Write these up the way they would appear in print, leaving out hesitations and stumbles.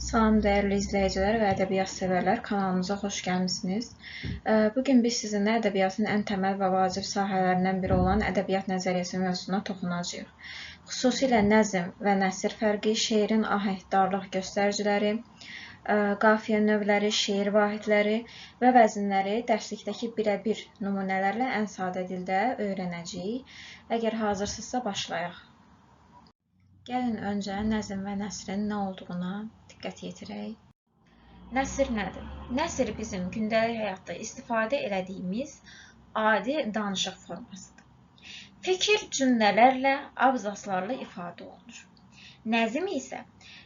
Salam dəyərli izləyicilər və ədəbiyyat sevərlər, kanalımıza xoş gəlmisiniz. Bugün biz sizinlə ədəbiyyatın ən təməl və vacib sahələrindən biri olan ədəbiyyat nəzəriyyəsi mövzusuna toxunacağıq. Xüsusilə nəzm və nəsr fərqi, şeirin ahəngdarlıq göstəriciləri, qafiyə növləri, şeir vahidləri və vəzinləri dərslikdəki birə-bir nümunələrlə ən sadə dildə öyrənəcəyik. Əgər hazırsınızsa başlayaq. Gəlin öncə nəzm və nəsrin nə olduğuna diqqət yetirək. Nəsr nədir? Nəsr bizim gündəlik həyatda istifadə elədiyimiz adi danışıq formasıdır. Fikir cümlələrlə, abzaslarla ifadə olunur. Nəzm isə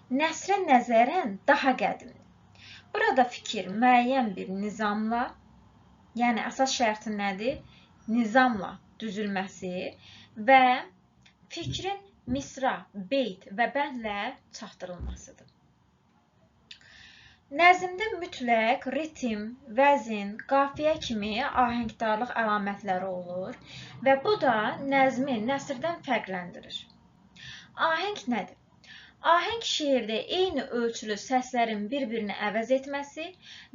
nəsrə nəzərən daha qədimdir. Burada fikir müəyyən bir nizamla, yəni əsas şərti nədir? Nizamla düzülməsi və fikrin misra, beyt və bəndlə çatdırılmasıdır. Nəzmdə mütləq ritm, vəzin, qafiyə kimi ahəngdarlıq əlamətləri olur və bu da nəzmi nəsrdən fərqləndirir. Ahəng nədir? Ahəng şeirdə eyni ölçülü səslərin bir-birini əvəz etməsi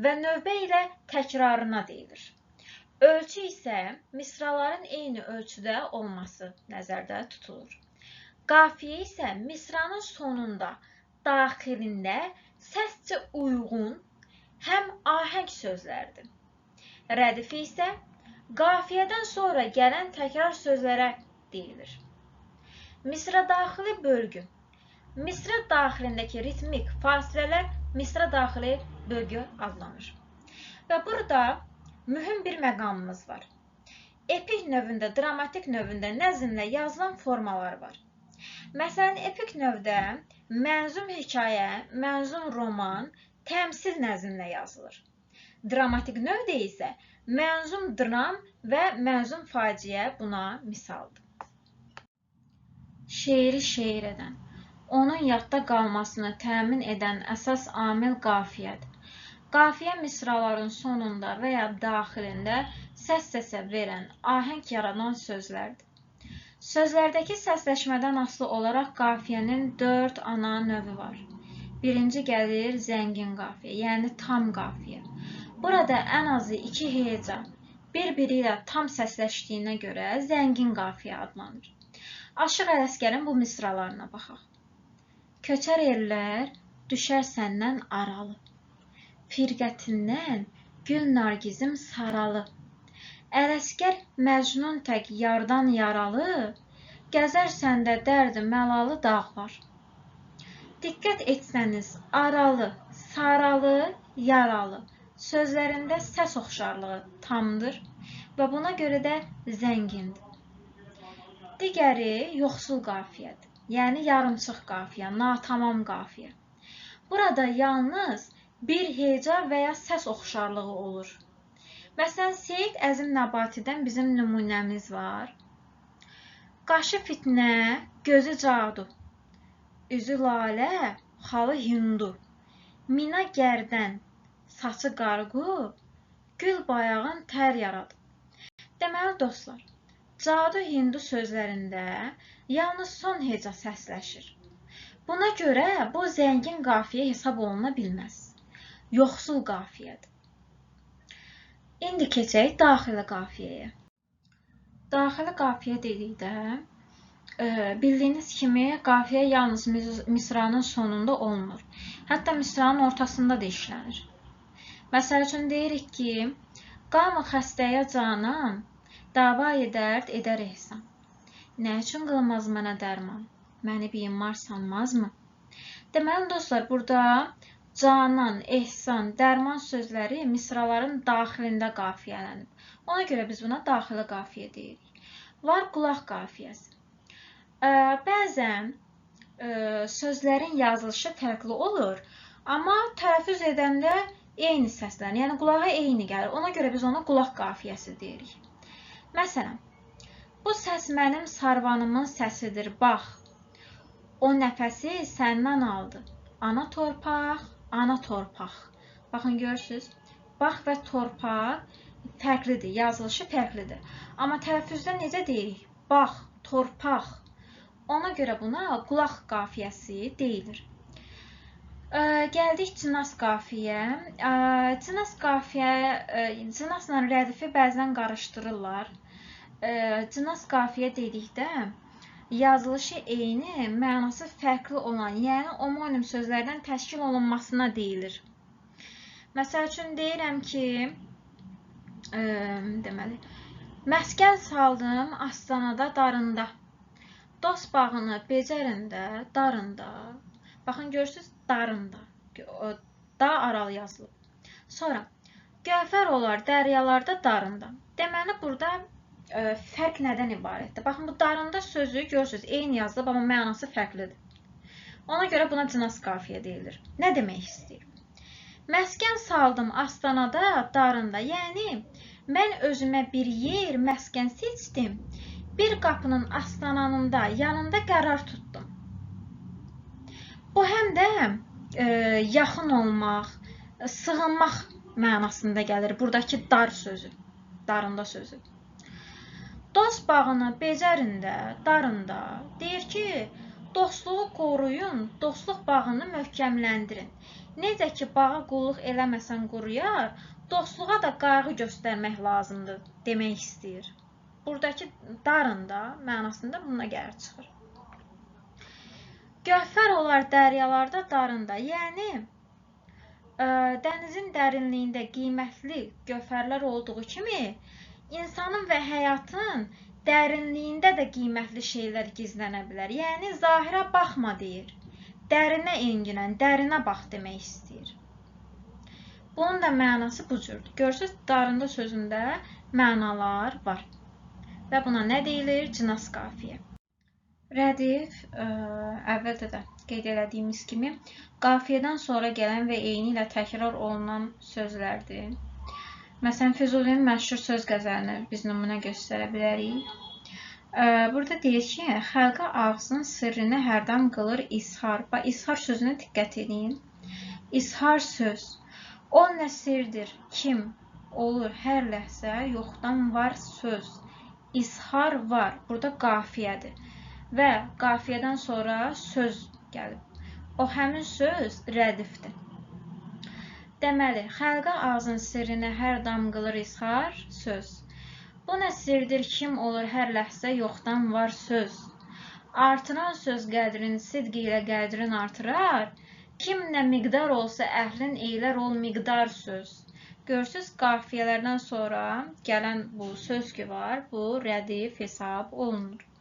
və növbə ilə təkrarına deyilir. Ölçü isə misraların eyni ölçüdə olması nəzərdə tutulur. Qafiyə isə misranın sonunda, daxilində səscə uyğun, həm ahəng sözlərdir. Rədif isə qafiyədən sonra gələn təkrar sözlərə deyilir. Misra daxili bölgü. Misra daxilindəki ritmik fasilələr misra daxili bölgü adlanır. Və burada mühüm bir məqamımız var. Epik növündə, dramatik növündə nəzmlə yazılan formalar var. Məsələn, epik növdə mənzum hekayə, mənzum roman, təmsil nəzmlə yazılır. Dramatik növdə isə mənzum dram və mənzum faciə buna misaldır. Şeiri şeir edən, onun yadda qalmasını təmin edən əsas amil qafiyədir. Qafiyə misraların sonunda və ya daxilində səs-səsə verən, ahəng yaradan sözlərdir. Sözlərdəki səsləşmədən asılı olaraq qafiyənin 4 ana növü var. Birinci gəlir zəngin qafiyə, yəni tam qafiyə. Burada ən azı 2 heca bir-biri ilə tam səsləşdiyinə görə zəngin qafiyə adlanır. Aşıq Ələsgərin bu misralarına baxaq. Köçər ellər, düşər səndən aralı. Firqətindən gül nargizim saralı. Ələsgər məcnun tək yardan yaralı, gəzər səndə dərdi məlalı dağlar. Diqqət etsəniz, aralı, saralı, yaralı sözlərində səs oxşarlığı tamdır və buna görə də zəngindir. Digəri yoxsul qafiyədir, yəni yarımçıq qafiyə, natamam qafiyə. Burada yalnız bir heca və ya səs oxşarlığı olur. Məsələn, Seyid Əzim Nəbatidən bizim nümunəmiz var. Qaşı fitnə, gözü cadu, üzü lalə, xalı hindu, mina gərdən, saçı qarğı, gül bayağın tər yaradı. Deməli dostlar, cadu hindu sözlərində yalnız son heca səsləşir. Buna görə bu zəngin qafiyə hesab oluna bilməz. Yoxsul qafiyədir. İndi keçək daxili qafiyəyə. Daxili qafiyə dedikdə, bildiyiniz kimi qafiyə yalnız misranın sonunda olmur. Hətta misranın ortasında da işlənir. Məsəl üçün deyirik ki, qamı xəstəyə canım, davayı dərd edər ehsan. Nə üçün qılmaz mənə dərman? Məni bimar sanmazmı? Deməli dostlar, burada canan, ehsan, dərman sözləri misraların daxilində qafiyələnib. Ona görə biz buna daxili qafiyə deyirik. Var qulaq qafiyəsi. Bəzən sözlərin yazılışı fərqli olur, amma tələffüz edəndə eyni səslənir, yəni qulağa eyni gəlir. Ona görə biz ona qulaq qafiyəsi deyirik. Məsələn, bu səs mənim sarvanımın səsidir, bax. O nəfəsi səndən aldı. Ana torpaq, ana torpaq. Baxın, görürsünüz. Bax və torpaq fərqlidir, yazılışı fərqlidir. Amma tələffüzdə necə deyirik? Bax, torpaq. Ona görə buna qulaq qafiyəsi deyilir. Gəldik Cınas qafiyə. Cınas qafiyə, Cınasla rədifi bəzən qarışdırırlar. Cınas qafiyə dedikdə yazılışı eyni, mənası fərqli olan, yəni omonim sözlərdən təşkil olunmasına deyilir. Məsəl üçün deyirəm ki, deməli, məskən saldım Astanada darında. Dost bağını becərində, darında. Baxın, görürsünüz, darında. Da aralı yazılıb. Sonra, gövhər olar dəryalarda darında. Deməli, burada fərq nədən ibarətdir? Baxın, bu darında sözü görürsünüz, eyni yazılıb, amma mənası fərqlidir. Ona görə buna cınas qafiyə deyilir. Nə demək istəyir? Məskən saldım Astanada darında. Yəni, mən özümə bir yer, məskən seçdim. Bir qapının astananında, yanında qərar tutdum. Bu həm də yaxın olmaq, sığınmaq mənasında gəlir. Buradakı dar sözü, darında sözü. Dost bağını becərində, darında deyir ki, dostluğu qoruyun, dostluq bağını möhkəmləndirin. Necə ki, bağa qulluq eləməsən quruyar, dostluğa da qayğı göstərmək lazımdır demək istəyir. Buradakı darında mənasında buna gəlir çıxır. Gövhər olar dəryalarda darında, yəni dənizin dərinliyində qiymətli gövhərlər olduğu kimi, insanın və həyatın dərinliyində də qiymətli şeylər gizlənə bilər. Yəni, zahirə baxma deyir. Dərinə enginən, dərinə bax demək istəyir. Bunun da mənası bu cürdür. Görürsünüz, darında sözündə mənalar var. Və buna nə deyilir? Cınas qafiyə. Rədif, əvvəldə də qeyd elədiyimiz kimi, qafiyədən sonra gələn və eyni ilə təkrar olunan sözlərdir. Məsələn, Füzulinin məşhur söz qəzəlini biz nümunə göstərə bilərik. Burada deyir ki, xəlqə ağzın sirrini hərdən qılır izhar. İzhar sözünə diqqət edin. İzhar söz. O nə sirdir, kim olur hər ləhzə, yoxdan var söz. İzhar var. Burada qafiyədir. Və qafiyədən sonra söz gəlib. O həmin söz rədifdir. Deməli, xəlqə ağzın sirrini hər dam qılır izhar, söz. Bu nə sirdir, kim olur hər ləhzə, yoxdan var söz. Artıran söz qədrini, sidq ilə qədrin artırar. Kim nə miqdar olsa əhlin eylər ol miqdar söz. Görürsünüz, qafiyələrdən sonra gələn bu söz ki var, bu rədif hesab olunur.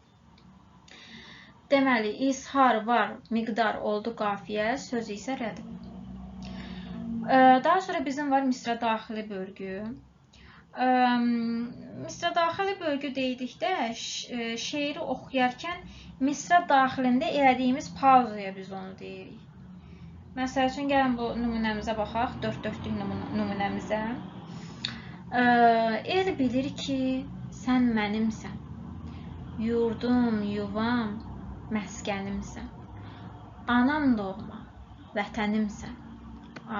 Deməli, izhar var, miqdar oldu qafiyə, söz isə rədif. Daha sonra bizim var misra daxili bölgü. Misra daxili bölgü deyildikdə şeiri oxuyarkən misra daxilində elədiyimiz pauzaya biz onu deyirik. Məsəl üçün, gəlin bu nümunəmizə baxaq, 4-4lük nümunəmizə. El bilir ki, sən mənimsən, yurdum, yuvam, məskənimsən, anam doğma, vətənimsən,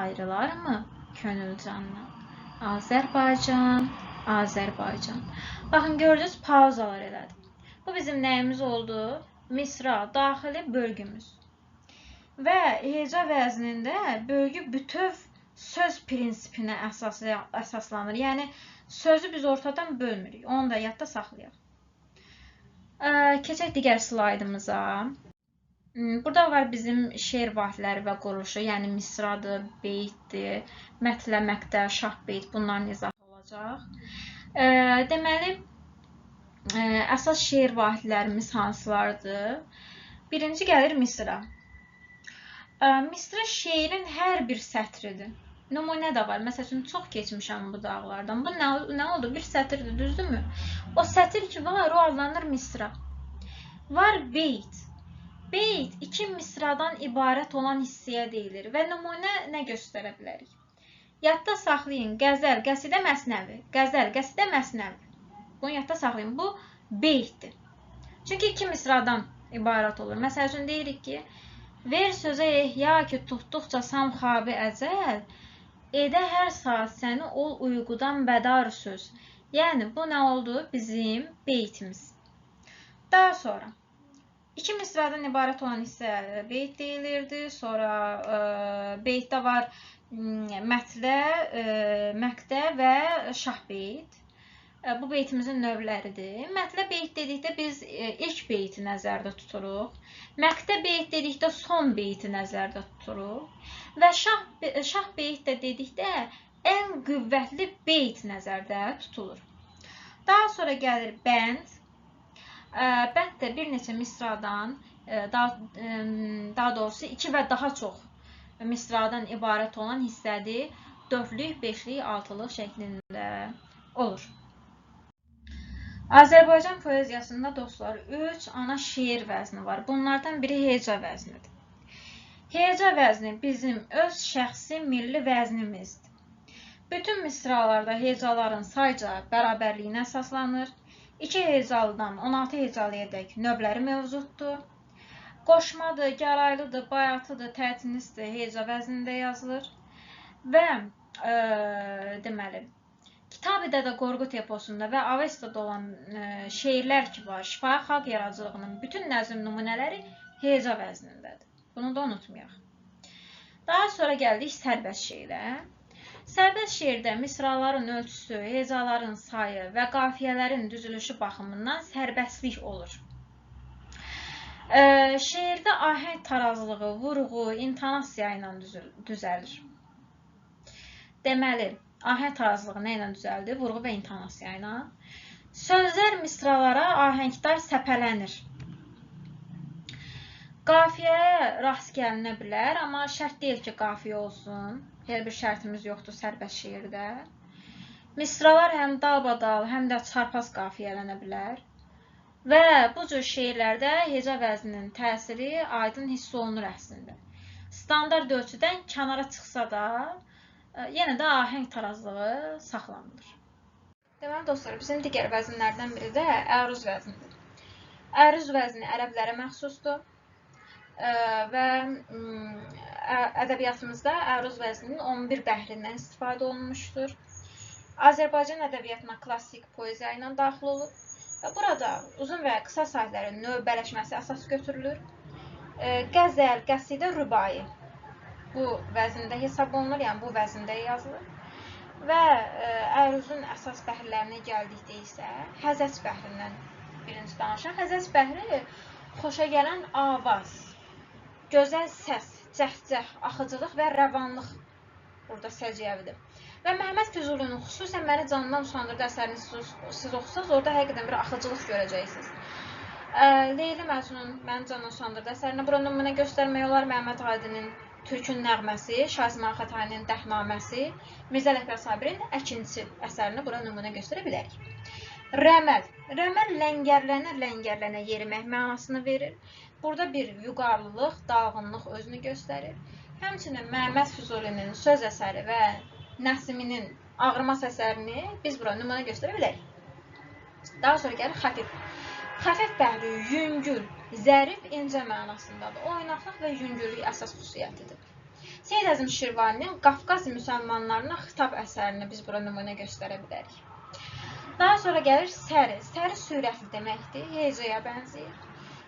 ayrılarmı könül candan, Azərbaycan, Azərbaycan. Baxın, gördünüz, pauzalar elədim. Bu bizim nəyimiz oldu? Misra, daxili bölgümüz. Və heca vəznində bölgü bütöv söz prinsipinə əsaslanır. Yəni, sözü biz ortadan bölmürük, onu da yadda saxlayaq. Keçək digər slaydımıza. Burada var bizim şeir vahidləri və quruluşu, yəni misradır, beytdir, mətlə, məqtə, şah beyt, bunların izahı olacaq. Deməli, əsas şeir vahidlərimiz hansılardır? Birinci gəlir misra. Misra şeirin hər bir sətridir. Nümunə də var. Məsəl üçün, çox keçmişəm bu dağlardan. Bu nə oldu? Bir sətirdir, düzdürmü? O sətir ki var, o adlanır misra. Var beyt. Beyt iki misradan ibarət olan hissəyə deyilir və nümunə nə göstərə bilərik? Yadda saxlayın, qəzəl, qəsidə, məsnəvi. Qəzəl, qəsidə, məsnəvi. Bunu yadda saxlayın. Bu beytdir. Çünki iki misradan ibarət olur. Məsəl üçün, deyirik ki, ver sözə ehya ki, tutduqca sam xabi əcəl, edə hər saat səni ol uyqudan bədar söz. Yəni, bu nə oldu? Bizim beytimiz. Daha sonra, İki misradan ibarət olan hissə beyt deyilirdi. Sonra beytdə var mətlə, məqtə və şah beyt. Bu beytimizin növləridir. Mətlə beyt dedikdə biz ilk beyti nəzərdə tuturuq. Məqtə beyt dedikdə son beyti nəzərdə tuturuq. Və şah beyt də dedikdə ən qüvvətli beyt nəzərdə tutulur. Daha sonra gəlir bənd. Bənd də bir neçə misradan, daha doğrusu 2 və daha çox misradan ibarət olan hissədir. 4-lük, 5-lik, 6-lıq şəklində olur. Azərbaycan poeziyasında dostlar 3 ana şeir vəzni var. Bunlardan biri heca vəznidir. Heca vəzni bizim öz şəxsi milli vəznimizdir. Bütün misralarda hecaların sayca bərabərliyinə əsaslanır. 2 hecalıdan 16 hecalıyadək növləri mövcuddur. Qoşmadır, gəraylıdır, bayatıdır, tətinizdir, heca vəznində yazılır. Və deməli, Kitab-ı Dədə Qorqud eposunda və Avestada olan şeirlər ki var, şifahi xalq yaradıcılığının bütün nəzm nümunələri heca vəznindədir. Bunu da unutmayaq. Daha sonra gəldik sərbəst şeirə. Sərbəst şeirdə misraların ölçüsü, hecaların sayı və qafiyələrin düzülüşü baxımından sərbəstlik olur. Şeirdə ahəng tarazlığı, vurğu, intonasiya ilə düzəlir. Deməli, ahəng tarazlığı nə ilə düzəldir? Vurğu və intonasiya ilə. Sözlər misralara ahəngdar səpələnir. Qafiyəyə rast gəlinə bilər, amma şərt deyil ki, qafiyə olsun. Elə bir şərtimiz yoxdur sərbəst şeirdə. Misralar həm dalbadal, həm də çarpaz qafiyələnə bilər. Və bu cür şeirlərdə heca vəzninin təsiri aydın hiss olunur əslində. Standart ölçüdən kənara çıxsa da, yenə də ahəng tarazlığı saxlanılır. Deməli dostlar, bizim digər vəznlərdən biri də əruz vəznidir. Əruz vəzni ərəblərə məxsusdur. Və ədəbiyyatımızda əruz vəzninin 11 bəhrindən istifadə olunmuşdur. Azərbaycan ədəbiyyatına klassik poeziya ilə daxil olur. Burada uzun və qısa sahələrin növbələşməsi əsas götürülür. Qəzəl, qəsidə, rübai bu vəzində hesab olunur, yəni bu vəzində yazılır. Və əruzun əsas bəhirlərinə gəldikdə isə həzəc bəhrindən birinci danışaq. Həzəc bəhri xoşa gələn avaz, gözəl səs, cəhcəh, axıcılıq və rəvanlıq burada səciyyəvidir. Və Məhəmməd Füzulinin xüsusən Məni canından usandırdı əsərini siz oxusanız, orada həqiqətən bir axıcılıq görəcəksiniz. Leyli Məcnun Məni canından usandırdı əsərinə bura nümunə göstərmək olar. Məhəmməd Aydının Türkün nəğməsi, Şah İsmayıl Xətainin Dəhnaməsi, Mirzə Ələkbər Sabirin Əkinçi əsərini bura nümunə göstərə bilərik. Rəməl. Rəməl ləngərlənə yerimək mənasını verir. Burada bir vüqarlılıq, dalğınlıq özünü göstərir. Həmçinin Məhəmməd Füzulinin söz əsəri və Nəsiminin Ağrımas əsərini biz bura nümunə göstərə bilərik. Daha sonra gəlir xəfif. Xəfif bəhri yüngül, zərif, incə mənasındadır. Oynaqlıq və yüngüllük əsas xüsusiyyətidir. Seyid Əzim Şirvaninin Qafqaz müsəlmanlarına xitab əsərini biz bura nümunə göstərə bilərik. Daha sonra gəlir səri. Səri sürətli deməkdir, hecaya bənzəyir.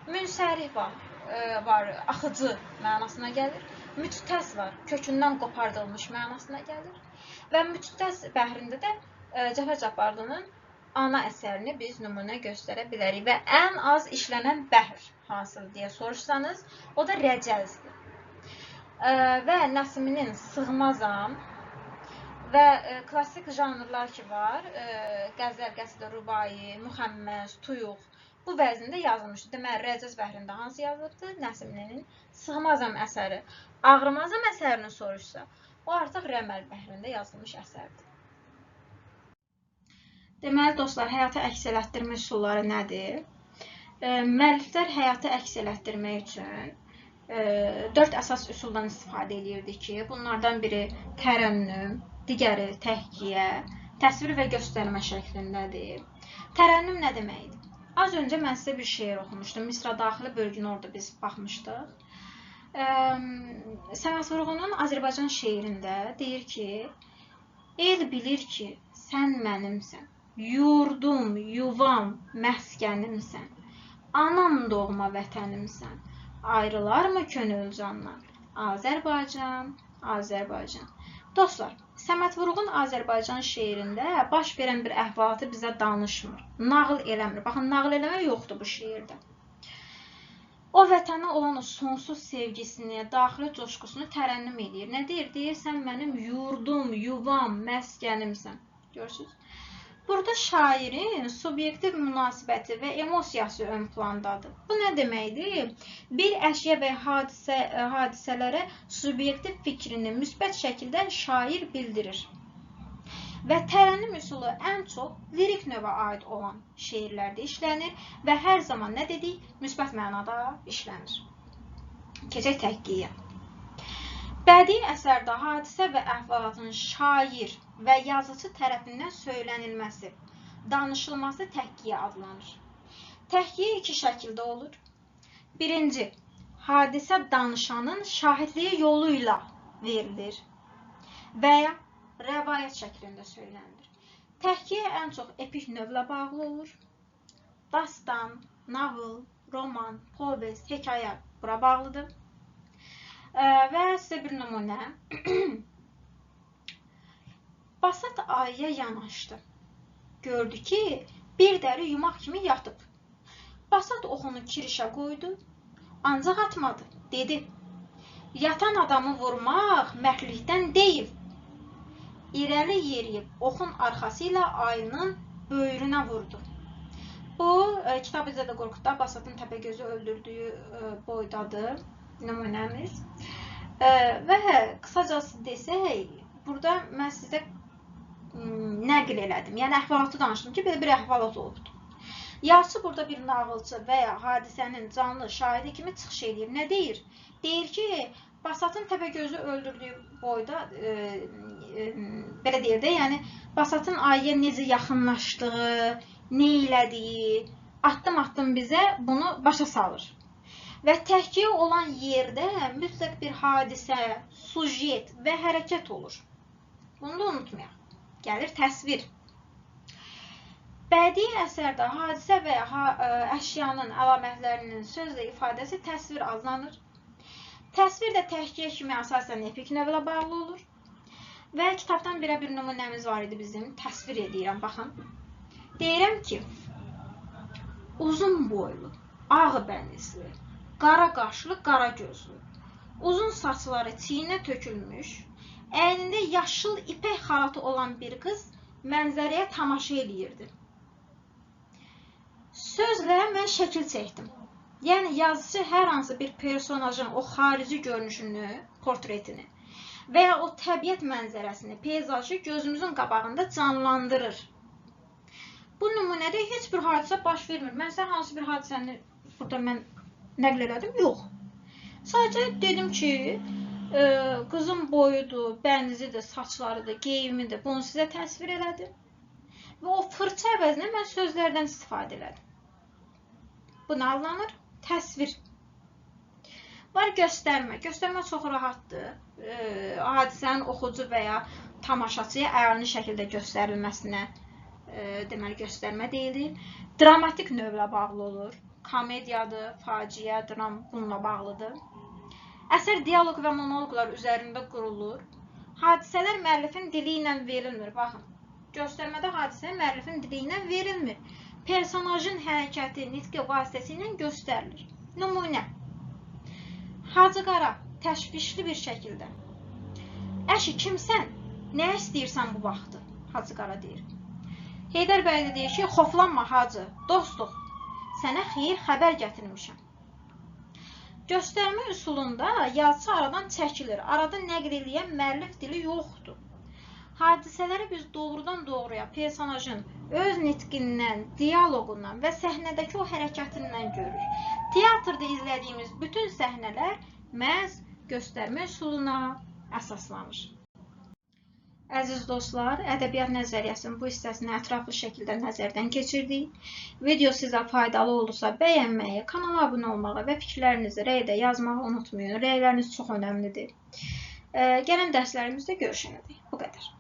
Münsərif var, axıcı mənasına gəlir. Mütəs var, kökündən qopardılmış mənasına gəlir. Və mütəs bəhrində də Cəfər Cabbarlının ana əsərini biz nümunə göstərə bilərik. Və ən az işlənən bəhr hansıdır deyə soruşsanız, o da rəcəzdir. Və Nəsiminin Sığmazam və klassik janrlar ki var, qəzəl, qəsidə, rübai, müxəmməs, tuyuq bu vəznində yazılmışdır. Deməli, rəcəz bəhrində hansı yazılıbdır? Nəsiminin Sığmazam əsəri. Ağrımazam əsərini soruşsa, o artıq Rəməl bəhrində yazılmış əsərdir. Deməli, dostlar, həyata əks elətdirmə üsulları nədir? Müəlliflər həyata əks elətdirmək üçün 4 əsas üsuldan istifadə edirdi ki, bunlardan biri tərənnüm, digəri təhkiyə, təsvir və göstərmə şəklindədir. Tərənnüm nə deməkdir? Az öncə mən sizə bir şeir oxumuşdum. Misra daxili bölgünü orada biz baxmışdıq. Səməd Vurğunun Azərbaycan şeirində deyir ki, el bilir ki, sən mənimsən, yurdum, yuvam, məskənimsən, Anam doğma vətənimsən, ayrılarmı könül candan? Azərbaycan, Azərbaycan. Dostlar, Səməd Vurğun Azərbaycan şeirində baş verən bir əhvalatı bizə danışmır, nağıl eləmir. Baxın, nağıl eləmə yoxdur bu şeirdə. O vətənə olan o sonsuz sevgisini, daxili coşqusunu tərənnüm edir. Nə deyir? Deyir, sən mənim yurdum, yuvam, məskənimsən. Görürsünüz? Burada şairin subyektiv münasibəti və emosiyası ön plandadır. Bu nə deməkdir? Bir əşya və hadisələrə subyektiv fikrini müsbət şəkildə şair bildirir. Və tərənnüm üsulu ən çox lirik növə aid olan şeirlərdə işlənir və hər zaman nə dedik? Müsbət mənada işlənir. Keçək təhqiyə. Bədii əsərdə hadisə və əhvalatın şair və yazıcı tərəfindən söylənilməsi, danışılması təhqiyə adlanır. Təhqiyə iki şəkildə olur. Birinci, hadisə danışanın şahidliyi yolu ilə verilir və ya rəvayət şəklində söylənilir. Təhqiyə ən çox epik növlə bağlı olur. Dastan, nağıl, roman, povest, hekayə bura bağlıdır. Və sizə bir nümunə. Basat ayıya yanaşdı. Gördü ki, bir dəri yumaq kimi yatıb. Basat oxunu kirişə qoydu, ancaq atmadı. Dedi, yatan adamı vurmaq mərdlikdən deyil. İrəli yeriyib oxun arxası ilə ayının böyrünə vurdu. Bu, Kitab İzzədə Qorqudda Basatın Təpəgözü öldürdüyü boydadır nümunəmiz. Və qısacası desək, burada mən sizə nəql elədim. Yəni, əhvalatı danışdım ki, belə bir əhvalat olubdur. Yazıçı burada bir nağılçı və ya hadisənin canlı şahidi kimi çıxış edir. Nə deyir? Deyir ki, Basatın Təpəgözü öldürdüyü boyda, belə deyir də, yəni, Basatın ayıya necə yaxınlaşdığı, nə elədiyi, addım-addım bizə bunu başa salır. Və təhqiyə olan yerdə mütləq bir hadisə, sujet və hərəkət olur. Bunu da unutmayaq. Gəlir təsvir. Bədii əsərdə hadisə və ya əşyanın əlamətlərinin sözlə ifadəsi təsvir adlanır. Təsvir də təhqiyə kimi əsasən epik növlə bağlı olur. Və kitabdan bir nümunəmiz var idi bizim. Təsvir edirəm, baxın. Deyirəm ki, uzun boylu, ağ bənizli, qara qaşlı, qara gözlü, uzun saçları çiyinə tökülmüş, əynində yaşıl ipək xalatı olan bir qız mənzərəyə tamaşa eləyirdi. Sözlə mən şəkil çəkdim. Yəni, yazıcı hər hansı bir personajın o xarici görünüşünü, portretini və ya o təbiət mənzərəsini, peyzajı gözümüzün qabağında canlandırır. Bu nümunədə heç bir hadisə baş vermir. Mən sizə hansı bir hadisəni burada mən nəql elədim? Yox. Sadəcə dedim ki, qızın boyudur, bənizidir, saçlarıdır, geyimidir. Bunu sizə təsvir elədim. Və o fırça əvəzinə mən sözlərdən istifadə elədim. Bu nə adlanır? Təsvir. Var göstərmə. Göstərmə çox rahatdır. Hadisənin oxucu və ya tamaşaçıya əyani şəkildə göstərilməsinə deməli göstərmə deyilir. Dramatik növlə bağlı olur. Komediyadır, faciə, dram bununla bağlıdır. Əsər dialoq və monoloqlar üzərində qurulur. Hadisələr müəllifin dili ilə verilmir. Baxın, göstərmədə hadisə müəllifin dili ilə verilmir. Personajın hərəkəti, nitqi vasitəsilə göstərilir. Nümunə. Hacı Qara təşvişli bir şəkildə. Əşi, kimsən? Nə istəyirsən bu vaxtı? Hacı Qara deyir. Heydər bəy də deyir ki, xoflanma hacı, dostuq, sənə xeyir xəbər gətirmişəm. Göstərmə üsulunda yazıçı aradan çəkilir. Arada nəql eləyən müəllif dili yoxdur. Hadisələri biz doğrudan doğruya personajın öz nitqindən, dialoqundan və səhnədəki o hərəkətindən görürük. Teatrda izlədiyimiz bütün səhnələr məhz göstərmə üsuluna əsaslanır. Əziz dostlar, ədəbiyyat nəzəriyyəsinin bu hissəsini ətraflı şəkildə nəzərdən keçirdik. Video sizə faydalı olursa bəyənməyi, kanala abunə olmağı və fikirlərinizi rəydə yazmağı unutmayın. Rəyləriniz çox önəmlidir. Gələn dərslərimizdə görüşənədik. Bu qədər.